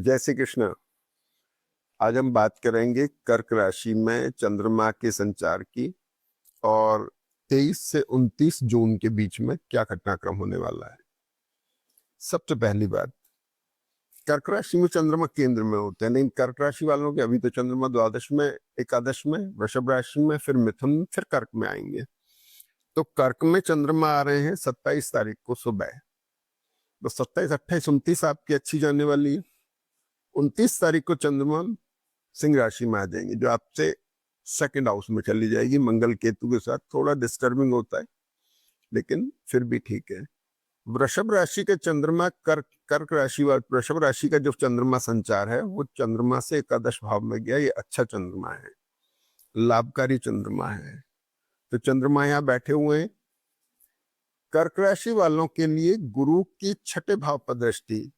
जय श्री कृष्ण। आज हम बात करेंगे कर्क राशि में चंद्रमा के संचार की और 23 से 29 जून के बीच में क्या घटनाक्रम होने वाला है। सबसे पहली बात, कर्क राशि में चंद्रमा केंद्र में होते हैं, लेकिन कर्क राशि वालों के अभी तो चंद्रमा द्वादश में, एकादश में, वृषभ राशि में, फिर मिथुन, फिर कर्क में आएंगे। तो कर्क में चंद्रमा आ रहे हैं 27 तारीख को सुबह। तो 27, 28, 29 आपकी अच्छी जाने वाली है। 29 तारीख को चंद्रमा सिंह राशि में आ जाएंगे, जो आपसे सेकंड हाउस में चली जाएगी मंगल केतु के साथ। थोड़ा डिस्टर्बिंग होता है लेकिन फिर भी ठीक है। वृषभ राशि के चंद्रमा कर्क राशि व वृषभ राशि का जो चंद्रमा संचार है वो चंद्रमा से एकादश भाव में गया। ये अच्छा चंद्रमा है, लाभकारी चंद्रमा है। तो चंद्रमा यहाँ बैठे हुए हैं। कर्क राशि वालों के लिए गुरु की छठे भाव पर दृष्टि,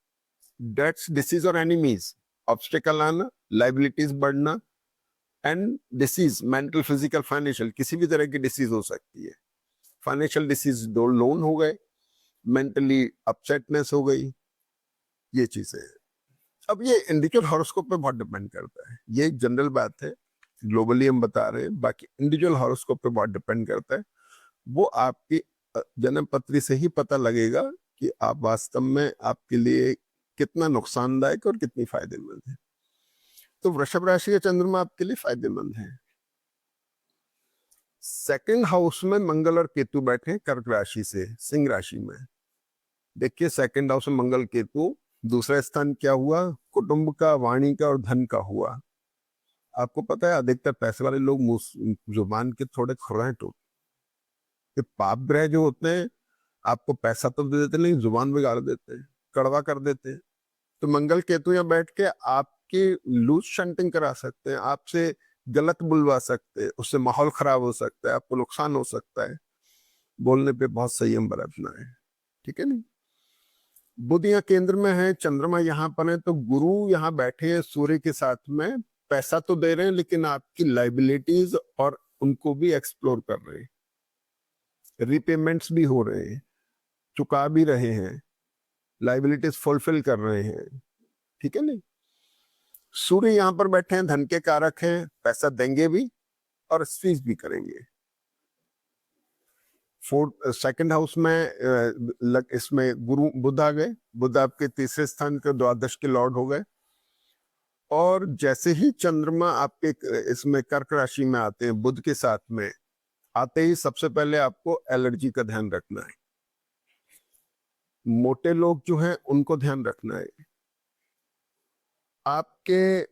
डेट्स, डिसीज और एनिमीज, ऑब्स्टिकल आना, लाइबिलिटीज बढ़ना and disease, mental, physical, financial, किसी भी तरह की डिसीज हो सकती है। फाइनेंशियल डिसीज, दो लोन हो गए, मेंटली अपसेटनेस हो गई, ये चीजें हैं। अब ये इंडिविजुअल हॉरोस्कोप पे बहुत डिपेंड करता है। ये एक जनरल बात है, ग्लोबली हम बता रहे हैं, बाकी इंडिविजुअल हॉरोस्कोप पे बहुत डिपेंड करता है। वो आपकी जन्म पत्री से ही पता लगेगा कि आप वास्तव में आपके लिए कितना नुकसानदायक और कितनी फायदेमंद है। तो वृषभ राशि का चंद्रमा आपके लिए फायदेमंद है। सेकंड हाउस में मंगल और केतु बैठे कर्क राशि से सिंह राशि में। देखिए सेकंड हाउस में मंगल केतु, दूसरा स्थान क्या हुआ? कुटुंब का, वाणी का और धन का हुआ। आपको पता है अधिकतर पैसे वाले लोग जुबान के थोड़े खुरैट होते हैं। पाप ग्रह जो होते हैं आपको पैसा तो दे देते नहीं, जुबान बिगाड़ देते हैं, कड़वा कर देते हैं। तो मंगल केतु यहाँ बैठ के आपकी लूज शंटिंग करा सकते हैं, आपसे गलत बुलवा सकते हैं, उससे माहौल खराब हो सकता है, आपको नुकसान हो सकता है। बोलने पे बहुत संयम बरतना है, ठीक है नहीं। बुध यहाँ केंद्र में है, चंद्रमा यहाँ पर है, तो गुरु यहाँ बैठे हैं सूर्य के साथ में। पैसा तो दे रहे हैं लेकिन आपकी लाइबिलिटीज और उनको भी एक्सप्लोर कर रहे हैं, रिपेमेंट्स भी हो रहे हैं, चुका भी रहे हैं, लाइबिलिटीज फुलफिल कर रहे हैं, ठीक है नहीं। सूर्य यहाँ पर बैठे हैं, धन के कारक हैं, पैसा देंगे भी और स्वीज भी करेंगे। सेकंड हाउस में इसमें गुरु बुध आ गए। बुध आपके तीसरे स्थान के द्वादश के लॉर्ड हो गए। और जैसे ही चंद्रमा आपके इसमें कर्क राशि में आते हैं बुध के साथ में, आते ही सबसे पहले आपको एलर्जी का ध्यान रखना है। मोटे लोग जो हैं उनको ध्यान रखना है। आपके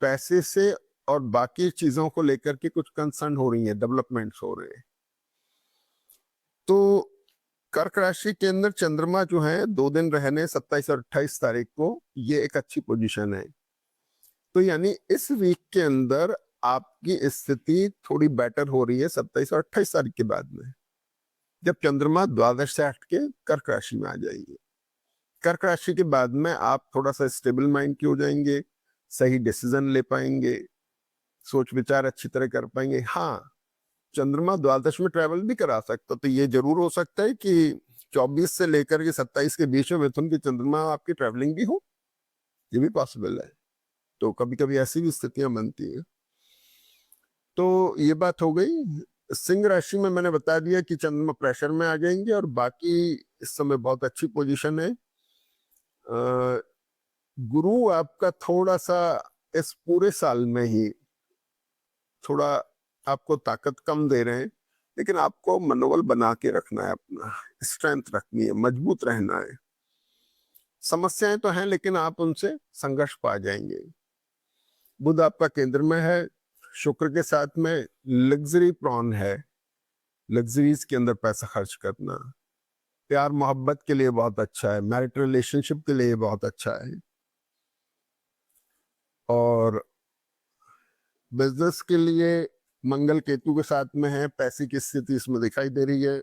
पैसे से और बाकी चीजों को लेकर के कुछ कंसर्न हो रही है, डेवलपमेंट्स हो रहे हैं। तो कर्क राशि के अंदर चंद्रमा जो है 2 दिन रहने 27 और 28 तारीख को, ये एक अच्छी पोजीशन है। तो यानी इस वीक के अंदर आपकी स्थिति थोड़ी बेटर हो रही है 27 और 28 तारीख के बाद में, जब चंद्रमा द्वादश से हट के कर्क राशि में आ जाएंगे। कर्क राशि के बाद में आप थोड़ा सा स्टेबल माइंड के हो जाएंगे, सही डिसीजन ले पाएंगे, सोच विचार अच्छी तरह कर पाएंगे। हाँ, चंद्रमा द्वादश में ट्रेवल भी करा सकता, तो ये जरूर हो सकता है कि 24 से लेकर के 27 के बीच में मिथुन की चंद्रमा आपकी ट्रेवलिंग भी हो, ये भी पॉसिबल है। तो कभी कभी ऐसी भी स्थितियां बनती हैं। तो ये बात हो गई। सिंह राशि में मैंने बता दिया कि चंद्रमा प्रेशर में आ जाएंगे और बाकी इस समय बहुत अच्छी पोजीशन है। गुरु आपका थोड़ा सा इस पूरे साल में ही थोड़ा आपको ताकत कम दे रहे हैं, लेकिन आपको मनोबल बना के रखना है, अपना स्ट्रेंथ रखनी है, मजबूत रहना है। समस्याएं तो हैं लेकिन आप उनसे संघर्ष पा जाएंगे। बुध आपका केंद्र में है, शुक्र के साथ में लग्जरी प्रॉन है, लग्जरीज के अंदर पैसा खर्च करना, प्यार मोहब्बत के लिए बहुत अच्छा है, मैरिट रिलेशनशिप के लिए बहुत अच्छा है। और बिजनेस के लिए मंगल केतु के साथ में है, पैसे की स्थिति इसमें दिखाई दे रही है।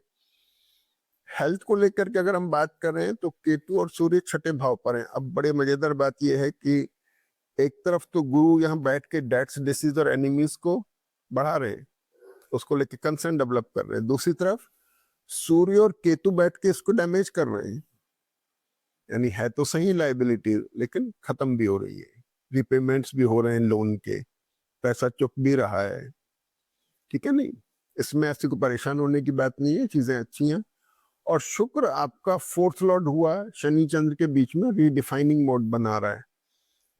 हेल्थ को लेकर के अगर हम बात करें तो केतु और सूर्य छठे भाव पर हैं। अब बड़े मजेदार बात यह है कि एक तरफ तो गुरु यहाँ बैठ के डेट्स, डिसीज और एनिमीज को बढ़ा रहे हैं, उसको लेके कंसर्न डेवलप कर रहे हैं। दूसरी तरफ सूर्य और केतु बैठ के इसको डैमेज कर रहे हैं। यानी है तो सही लाइबिलिटी, लेकिन खत्म भी हो रही है, रिपेमेंट्स भी हो रहे हैं लोन के, पैसा चुक भी रहा है, ठीक है नहीं, इसमें ऐसी कोई परेशान होने की बात नहीं है, चीजें अच्छी हैं। और शुक्र आपका फोर्थ लॉर्ड हुआ शनि चंद्र के बीच में, रीडिफाइनिंग मोड बना रहा है,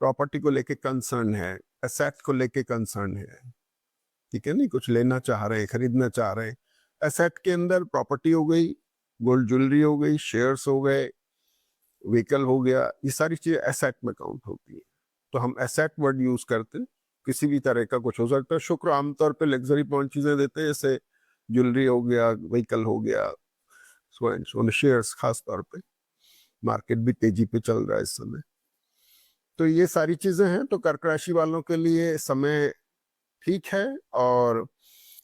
प्रॉपर्टी को लेके कंसर्न है, एसेट को लेके कंसर्न है, ठीक है नहीं, कुछ लेना चाह रहे हैं, खरीदना चाह रहे हैं, एसेट के अंदर प्रॉपर्टी हो गई, गोल्ड ज्वेलरी हो गई, शेयर्स हो गए, व्हीकल हो गया, ये सारी चीजें एसेट में काउंट होती है। तो हम एसेट वर्ड यूज करते हैं, किसी भी तरह का कुछ हो सकता है। शुक्र आमतौर पे लग्जरी पॉइंट चीजें देते हैं, जैसे ज्वेलरी हो गया, व्हीकल हो गया, सो एंड सो, शेयर्स खास तौर पे, मार्केट भी तेजी पे चल रहा है इस समय। तो ये सारी चीजें हैं, तो कर्क राशि वालों के लिए समय ठीक है, और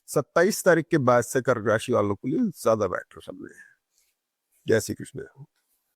27 तारीख के बाद से कर्क राशि वालों के लिए ज्यादा बेटर समय है। जय श्री कृष्ण।